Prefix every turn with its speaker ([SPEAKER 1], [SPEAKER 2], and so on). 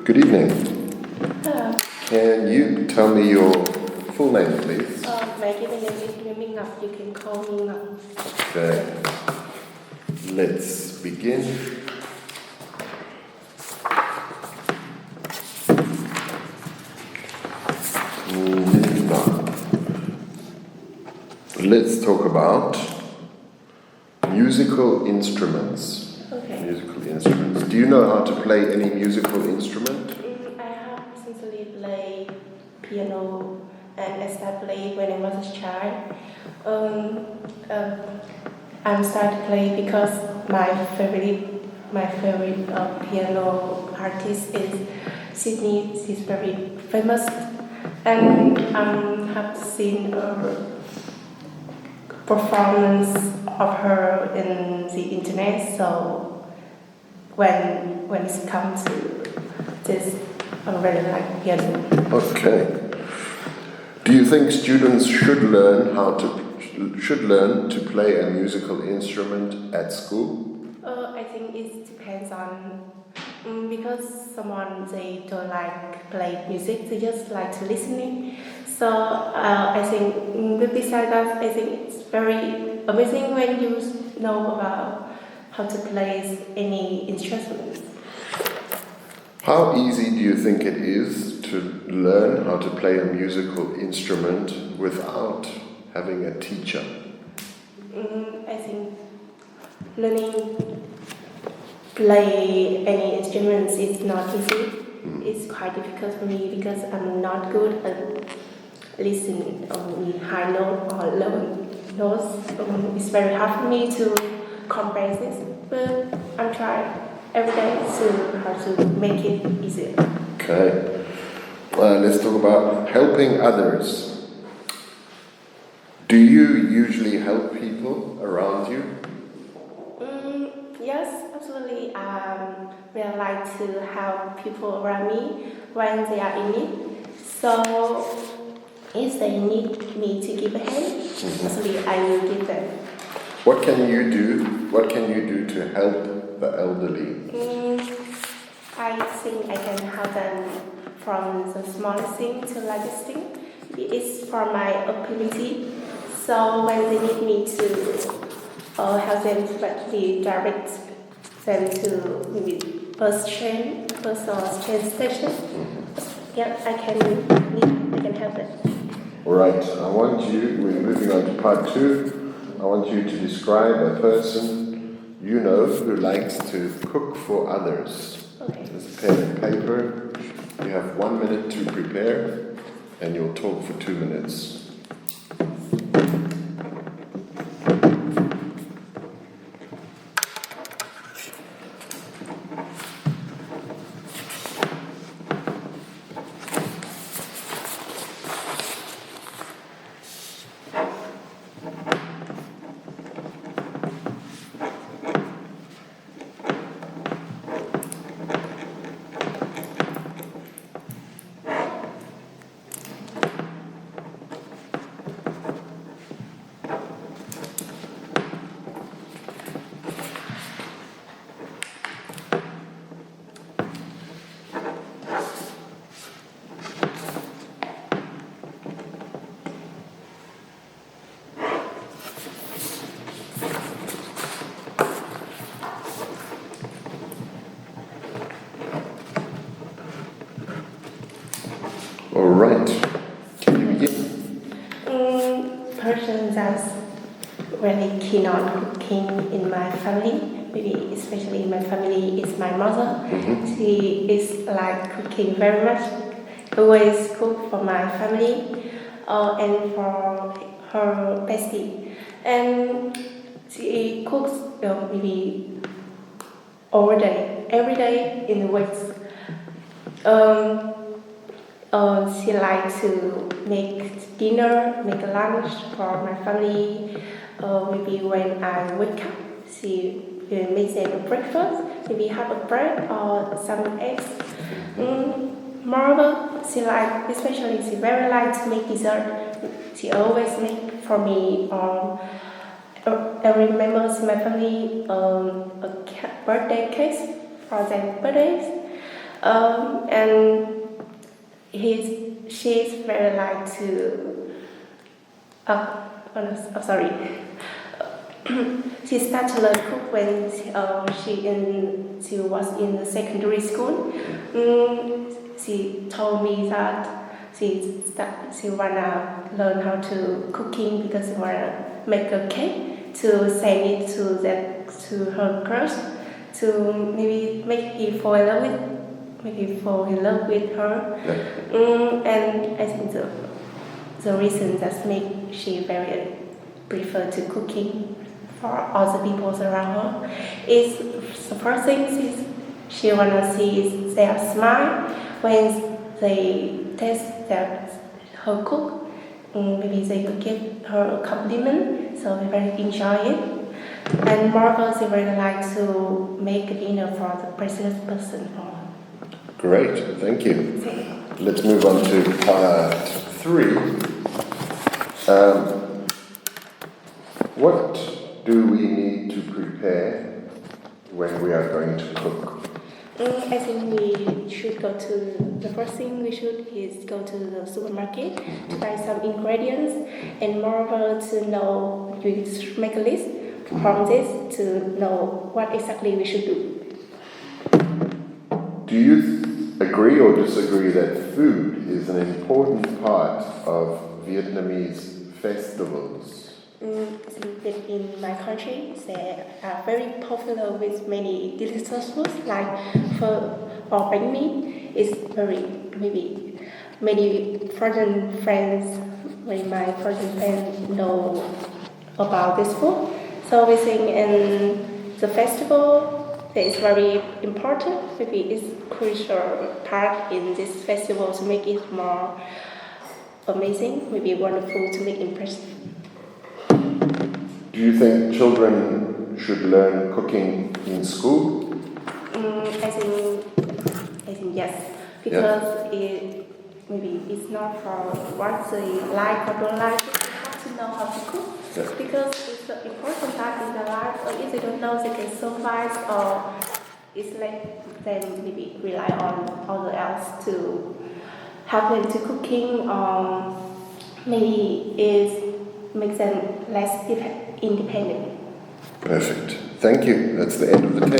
[SPEAKER 1] Good evening.
[SPEAKER 2] Hello.
[SPEAKER 1] Can you tell me your full name, please?
[SPEAKER 2] My given name is Minh. You can call me Ngoc.
[SPEAKER 1] Okay. Let's begin. Let's talk about musical instruments.
[SPEAKER 2] Okay.
[SPEAKER 1] Musical instruments. Do you know how to play any musical instrument?
[SPEAKER 2] I have recently played piano and I started playing when I was a child. I'm started to play because my favorite piano artist is Sydney. She's very famous, and have seen a performance of her in the internet. So when it comes to this, I really like piano.
[SPEAKER 1] Okay. Do you think students should learn to play a musical instrument at school?
[SPEAKER 2] I think it depends on because someone they don't like play music, they just like to listening. So I think besides that, I think it's very amazing when you know about how to play any instrument.
[SPEAKER 1] How easy do you think it is to learn how to play a musical instrument without having a teacher?
[SPEAKER 2] I think learning play any instruments is not easy. It's quite difficult for me because I'm not good at listening on high note or low notes. It's very hard for me to comprehend this, but I'm trying every day to how to make it easier.
[SPEAKER 1] Okay. Let's talk about helping others. Do you usually help people around you?
[SPEAKER 2] Yes, absolutely. I like to help people around me when they are in need. So if they need me to give a hand, absolutely I will give them.
[SPEAKER 1] What can you do? What can you do to help the elderly?
[SPEAKER 2] I think I can help them from the smallest thing to largest thing. It is from my ability. So when they need me to help them to actually direct them to maybe bus or train station. Yeah, I can help them.
[SPEAKER 1] Alright, we're moving on to part 2. I want you to describe a person you know who likes to cook for others.
[SPEAKER 2] Okay.
[SPEAKER 1] There's a pen and paper. You have 1 minute to prepare and you'll talk for 2 minutes. Alright, can you begin?
[SPEAKER 2] Person that's really keen on cooking in my family, maybe especially in my family, is my mother. She is like cooking very much, always cook for my family and for her bestie. And she cooks maybe all day, every day in the week. She likes to make dinner, make lunch for my family. Maybe when I wake up, she will make them a breakfast. Maybe have a bread or some eggs. Moreover, especially she very likes to make dessert. She always make for me. Every member in my family a birthday cake for their birthdays. And she's very like to. Sorry. She started to learn cook when she was in the secondary school. She told me that she wanna learn how to cooking because she wanna make a cake to send it to her crush to maybe make him fall in love with her. Yeah. And I think the reason that make she very prefer to cooking for other people around her is the first thing is she wanna see their smile when they taste her cook. Maybe they could give her a compliment, so they very enjoy it. And moreover, they very like to make a dinner for the precious person.
[SPEAKER 1] Great, thank you. Let's move on to part 3. What do we need to prepare when we are going to cook?
[SPEAKER 2] I think we should the first thing we should is go to the supermarket to buy some ingredients, and moreover to know, we should make a list from this to know what exactly we should do.
[SPEAKER 1] Do you agree or disagree that food is an important part of Vietnamese festivals?
[SPEAKER 2] I think that in my country, they are very popular with many delicious foods like pho or bánh mì. It's very, maybe many foreign friends, my foreign friends know about this food. So we think in the festival, that is very important. Maybe it's crucial part in this festival to make it more amazing, maybe wonderful to make impressive.
[SPEAKER 1] Do you think children should learn cooking in school?
[SPEAKER 2] I think yes, because it's not for what they like or don't like. They have to know how to cook, because it's an important part in their life. Or if they don't know, they can survive, or it's like them maybe rely on other else to help them to cooking, or maybe it makes them less independent.
[SPEAKER 1] Perfect. Thank you. That's the end of the test.